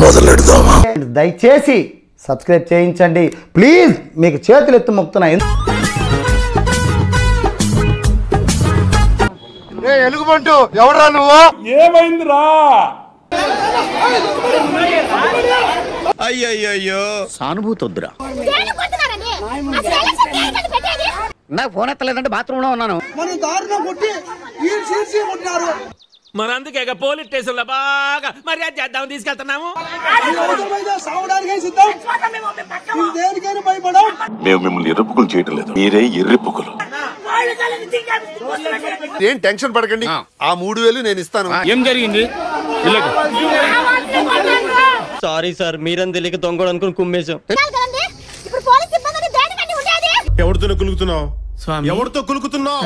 మొదలెడదామా? దయచేసి సబ్స్క్రైబ్ చేయించండి ప్లీజ్, మీకు చేతులు ఎత్తు మొక్కుతున్నా. ఎలుగుబంటు ఎవరా నువ్వు? ఏమైందిరా? అయ్యయ్యో సానుభూతి వద్దురా. నాకు ఫోన్ ఎత్తలేదంటే బాత్రూమ్ లో ఉన్నాను. మనందుకే పోలీస్ స్టేషన్ లో బాగా మర్యాద చేద్దాం తీసుకెళ్తున్నాము. మేము మిమ్మల్ని ఎర్రిపుకులు చేయటం లేదు, మీరే ఎర్రిపుకులు. ఏం టెన్షన్ పడకండి, ఆ 3000 నేను ఇస్తాను. ఏం జరిగింది? సారీ సార్, మీరని తెలియక దొంగడు అనుకుని కుమ్మేశాం. ఎవరితో కులుకుతున్నావు? ఎవరితో కులుకుతున్నావు?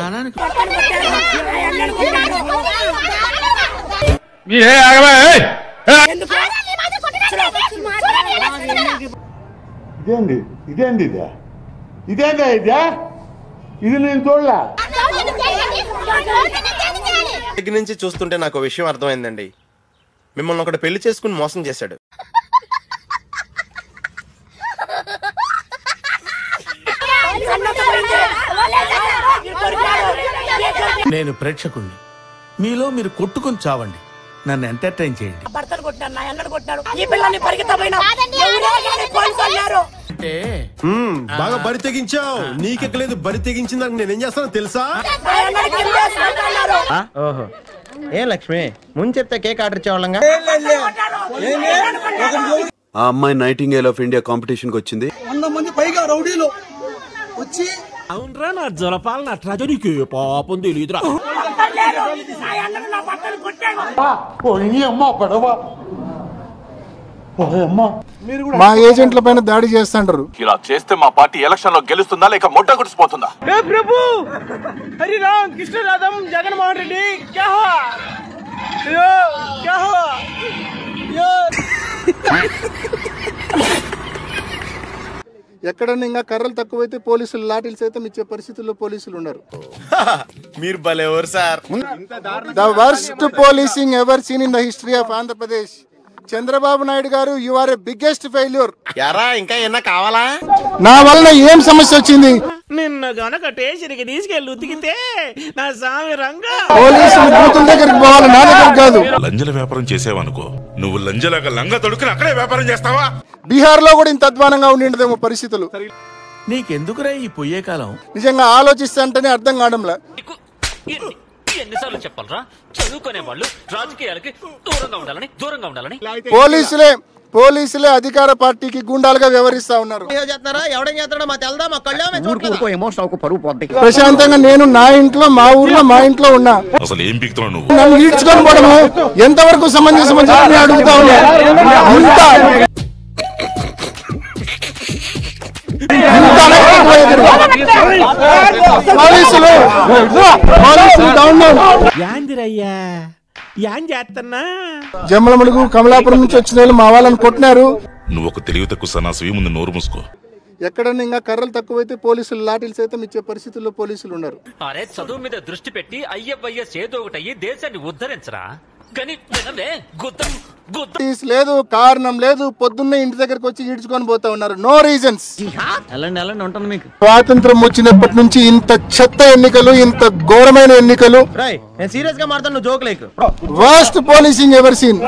ఇది నేను చూడలే. దగ్గర నుంచి చూస్తుంటే నాకు విషయం అర్థమైందండి. మిమ్మల్ని ఒకటి పెళ్లి చేసుకుని మోసం చేశాడు. నేను ప్రేక్షకుణ్ణి, మీలో మీరు కొట్టుకొని చావండి, నన్ను ఎంటర్టైన్ చేయండి. బాగా బరి తెగించావు. నీకెక్కలేదు, బరి తెగించిన దానికి నేనేం చేస్తానో తెలుసా? ఓహో, ఏ లక్ష్మి ముందు చెప్తే కేక్ ఆర్డర్ ఇచ్చేవాళ్ళంగా. ఆ అమ్మాయి నైటింగేల్ ఆఫ్ ఇండియా కాంపిటీషన్ కి వచ్చింది. 100 మంది పైగా రౌడీలు వచ్చి అవునరా నా జలపాల నటరాజనికి పాపం తెలియదురా. మా ఏజెంట్ల పైన దాడి చేస్తాంటారు. ఇలా చేస్తే మా పార్టీ ఎలక్షన్ లో గెలుస్తుందా లేక మొట్ట గుడిసిపోతుందా? ప్రభు హరి రామ్ కృష్ణ రాధం జగన్మోహన్ రెడ్డి క్యా హువా? క్యా హువా? ఎక్కడన్నా ఇంకా కర్రలు తక్కువైతే పోలీసులు లాఠీలు సైతం ఇచ్చే పరిస్థితుల్లో పోలీసులు ఉన్నారు. మీరు భలేవారు sir. The worst policing ever seen in the history of Andhra Pradesh. Chandrababu Naidu garu, you are a biggest failure. యారా ఇంకా ఏమన్నా కావాలా? నా వల్ల ఏం సమస్య వచ్చింది? నిన్న గనక స్టేషన్కి తీసుకెళ్ళి ఉతికితే నా సామి రంగా పోలీసులు బూతుల దగ్గరికి పోవాలి, నా దగ్గర కాదు. లంజల వ్యాపారం చేసావనుకో, నువ్వు లంజలాగా లంగ తొడుకుని అక్కడే వ్యాపారం చేస్తావా? బీహార్ లో కూడా ఇంత అధ్వానంగా ఉండిండదేమో పరిస్థితులు. నీకెందుకురా ఈ పొయ్యే కాలం? నిజంగా ఆలోచిస్తే అంటేనే అర్థం కావడంలా. ఎన్నిసార్లు చెప్పాలరా, చదువుకునే వాళ్ళు రాజకీయాలకి దూరంగా ఉండాలని. పోలీసులే అధికార పార్టీకి గుండాలుగా వ్యవహరిస్తా ఉన్నారు. ప్రశాంతంగా నేను నా ఇంట్లో, మా ఊర్లో, మా ఇంట్లో ఉన్నా. అసలు ఏం పీకుతున్నావు నువ్వు? నన్ను ఈడ్చుకొని పోవడము ఎంతవరకు సమంజసం అని చెప్పి అడుగుతా ఉన్నా. జమ్మలమడుగు, కమలాపురం నుంచి వచ్చిన వాళ్ళు మా వాళ్ళని కొట్టినారు. నువ్వు ఒక తెలివి తక్కువ సన్నాసి, ముందు నోరు మూసుకో. ఎక్కడన్నా ఇంకా కర్రలు తక్కువైతే పోలీసులు లాఠీలు సైతం ఇచ్చే పరిస్థితుల్లో పోలీసులు ఉన్నారు. అరే చదువు మీద దృష్టి పెట్టి అయ్యవయ్య చేదో ఒకటయ్యి దేశాన్ని ఉద్ధరించరా. లేదు, కారణం లేదు, పొద్దున్నే ఇంటి దగ్గరకు వచ్చి ఈడ్చుకొని పోతా ఉన్నారు. No reasons. స్వాతంత్రం వచ్చినప్పటి నుంచి ఇంత చెత్త ఎన్నికలు, ఇంత ఘోరమైన ఎన్నికలు. సీరియస్ గా మాట్లాడు, జోక్ లేకు. Worst policing ever seen.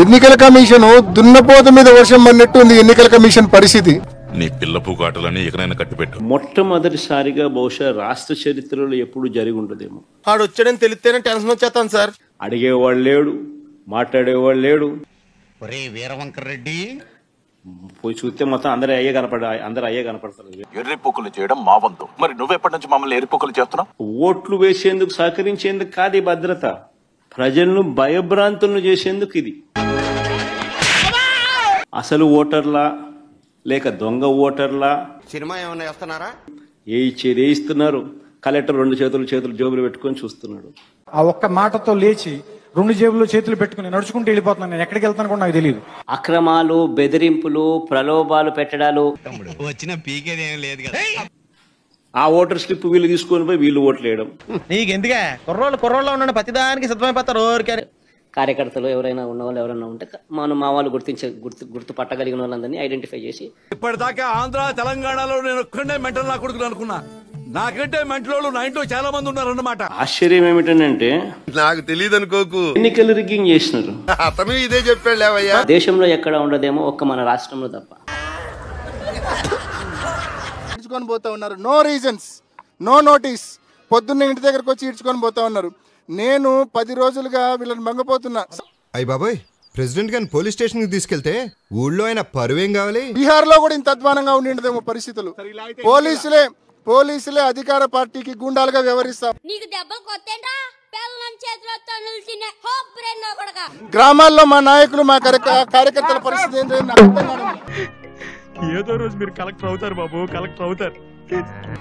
ఎన్నికల కమిషన్ దున్నపోత మీద వర్షం పడినట్టు ఉంది ఎన్నికల కమిషన్ పరిస్థితి. నీ పిల్ల పూకాటలని ఎక్కడైనా కట్టిపెట్టు. మొట్టమొదటిసారిగా బహుశా రాష్ట్ర చరిత్రలో ఎప్పుడు జరిగి ఉండదేమో. ఆడు వచ్చాడని తెలిస్తేనే టెన్షన్ వచ్చేస్తాను సార్. అడిగేవాళ్ళు లేడు, మాట్లాడేవాళ్ళు లేడు. వీరవంకర్ రెడ్డి పోయి చూస్తే మొత్తం అందరూ అయ్యే కనపడతారు. ఎర్రిపుకులు చేయడం మా వంతు. మరి నువ్వెప్పటి నుంచి మమ్మల్ని ఎర్రిపుకులు చేస్తున్నావు? ఓట్లు వేసేందుకు, సహకరించేందుకు కాదు ఈ భద్రత, ప్రజలను భయభ్రాంతులను చేసేందుకు ఇది. అసలు ఓటర్లా లేక దొంగ ఓటర్లా సినిమా ఏమన్నా వేస్తున్నారా? వేయిస్తున్నారు. కలెక్టర్ 2 చేతులు జేబులు పెట్టుకొని చూస్తున్నాడు. ఆ ఒక్క మాటతో లేచి 2 జేబుల్లో చేతులు పెట్టుకుని నడుచుకుంటూ వెళ్ళిపోతున్నాను. నేను ఎక్కడికి వెళ్తాను కూడా నాకు తెలియదు. అక్రమాలు, బెదిరింపులు, ప్రలోభాలు పెట్టడాలు. వచ్చిన పీకేదేం లేదు కదా. ఆ ఓటర్ స్లిప్ వీళ్ళు తీసుకొని పోయి వీళ్ళు ఓట్లు వేయడం. నీకెందుకే కుర్రోళ్ళు ఉన్నాడు, ప్రతిదానికి సిద్ధమైపోతారు. కార్యకర్తలు ఎవరైనా ఉన్న వాళ్ళు ఎవరైనా ఉంటే మా వాళ్ళు గుర్తుపట్టగలిగిన వాళ్ళందరినీ ఐడెంటిఫై చేసి. ఇప్పటిదాకా ఆంధ్ర తెలంగాణలో నేను ఒక్కడే మెంటల్ నా కొడుకులు అనుకున్నా. నాకంటే మెంటలోళ్ళు నా ఇంట్లో చాలా మంది ఉన్నారన్నమాట. ఆశ్చర్యం ఏమిటంటే నాకు తెలియదు అనుకోకు, ఎన్నికలు రిగ్గింగ్ చేసినారు. అతను ఇదే చెప్పాడు లేవయ్యా. దేశంలో ఎక్కడ ఉండదేమో ఒక్క మన రాష్ట్రంలో తప్ప. ఈడ్చుకొని పోతా ఉన్నారు, నో రీజన్స్, నో నోటీస్. పొద్దున్న ఇంటి దగ్గరకు వచ్చి ఈడ్చుకొని పోతా ఉన్నారు. నేను 10 రోజులుగా వీళ్ళని మంగపోతున్నా. అయ్య బాబాయ్, ప్రెసిడెంట్ గారిని పోలీస్ స్టేషన్ కి తీసుకెళ్తే ఊళ్ళో ఆయన పరువేం కావాలి? బీహార్ లో కూడా ఇంత అధ్వానంగా ఉండిండదేమో పరిస్థితులు. పోలీసులే అధికార పార్టీకి గూండాలుగా వ్యవహరిస్తారు. గ్రామాల్లో మా నాయకులు మా కార్యకర్తల పరిస్థితి ఏదో రోజు మీరు కలెక్టర్ అవుతారు బాబు, కలెక్టర్ అవుతారు.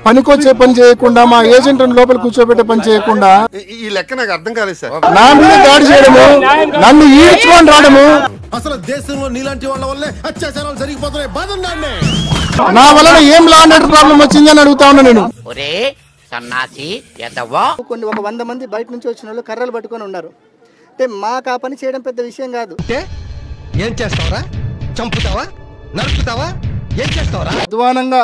పనికొచ్చే పని చేయకుండా, మా ఏజెంట్ లోపల కూర్చోబెట్టే పని చేయకుండా ఈ లెక్క నాకు అర్థం కాలేదు సార్. నా మీద దాడి చేయడము, నన్ను ఈడ్చుకొని రావడము. అసలు దేశంలో నీలాంటి వాళ్ళ వల్లే అత్యాచారాలు జరిగిపోతున్నాయి. బాధండి. నా వలన ఏం లా అండ్ ఆర్డర్ ప్రాబ్లం వచ్చిందని అడుగుతా ఉన్నా నేను. కొన్ని 100 మంది బయట నుంచి వచ్చిన వాళ్ళు కర్రలు పట్టుకొని ఉన్నారు. అంటే మాకు ఆ పని చేయడం పెద్ద విషయం కాదు. ఏం చేస్తావరా? చంపుతావా? నరుకుతావా? ఏం చేస్తావరా? అధ్వానంగా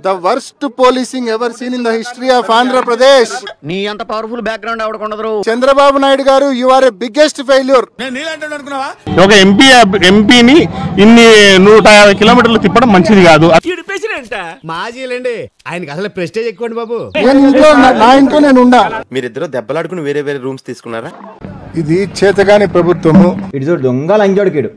the worst policing ever seen in the history of Andhra Pradesh. నీ అంత పవర్ఫుల్ బ్యాక్గ్రౌండ్ ఎవడకుండదు. Chandrababu Naidu garu, you are a biggest failure. ఒక ఎంపీని ఇన్ని 150 కిలోమీటర్లు తిప్పడం మంచిది కాదు. మాజీలండి, ఆయనకి అసలు ప్రెస్టేజ్ ఎక్కువండి బాబు. నా ఇంట్లో నేను ఉండా. మీరిద్దరు దెబ్బలాడుకుని వేరే వేరే రూమ్స్ తీసుకున్నారా? ఇది చేతగాని ప్రభుత్వము. ఇటు దొంగ లంజోడికిడు.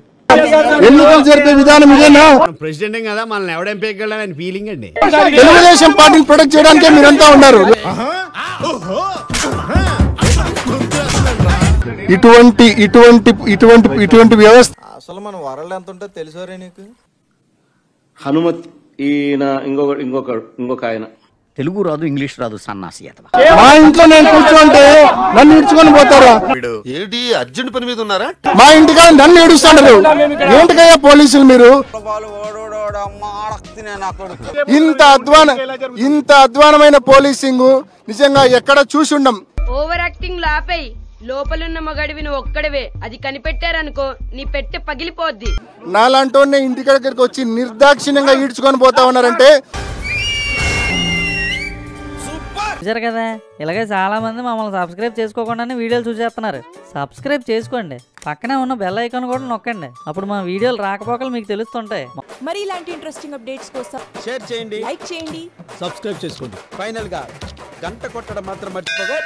ఎన్నికలు జరిపే విధానం ఇదేనా? ప్రెసిడెంట్ కదా, మనల్ని ఎవడేం పేగలని ఫీలింగ్ అండి. తెలుగుదేశం పార్టీని ప్రొటెక్ట్ చేయడానికే మీరంతా ఉన్నారు. ఇటువంటి వ్యవస్థ అసలు మన వరల్డ్ ఎంత ఉంటే తెలుసారే నీకు? హనుమత్ ఈయన ఇంకొక ఆయన తెలుగు రాదు, ఇంగ్లీష్ రాదు, సన్నాసి. మా ఇంట్లో నేను కూర్చోంటే నన్ను ఇడ్చుకొని పోతారా? ఏంటి అర్జెంట్ పని మీద ఉన్నారా? మా ఇంటికి నన్ను ఏడుస్తాడు. ఏంటికయ్యా పోలీసులు మీరు? ఇంత అధ్వానమైన పోలీసింగ్ నిజంగా ఎక్కడ చూసుండం. ఓవర్ యాక్టింగ్ లాపై లోపలున్న మగడివి నువ్వు ఒక్కడవే. అది కనిపెట్టారనుకో నీ పెట్టె పగిలిపోద్ది. నాలాంటి ఇంటి దగ్గరికి వచ్చి నిర్దాక్షిణ్యంగా ఈడ్చుకొని పోతా ఉన్నారంటే చూసారు కదా, ఇలాగే చాలా మంది మమ్మల్ని సబ్స్క్రైబ్ చేసుకోకుండానే వీడియోలు చూసేస్తున్నారు. సబ్స్క్రైబ్ చేసుకోండి, పక్కనే ఉన్న బెల్ ఐకాన్ కూడా నొక్కండి. అప్పుడు మా వీడియోలు రాకపోకలు మీకు తెలుస్తుంటాయి. మరి ఇలాంటి ఇంట్రెస్టింగ్ అప్డేట్స్ కోసం షేర్ చేయండి, లైక్ చేయండి, సబ్స్క్రైబ్ చేసుకోండి. ఫైనల్ గా గంట కొట్టడం మాత్రం మర్చిపోగా.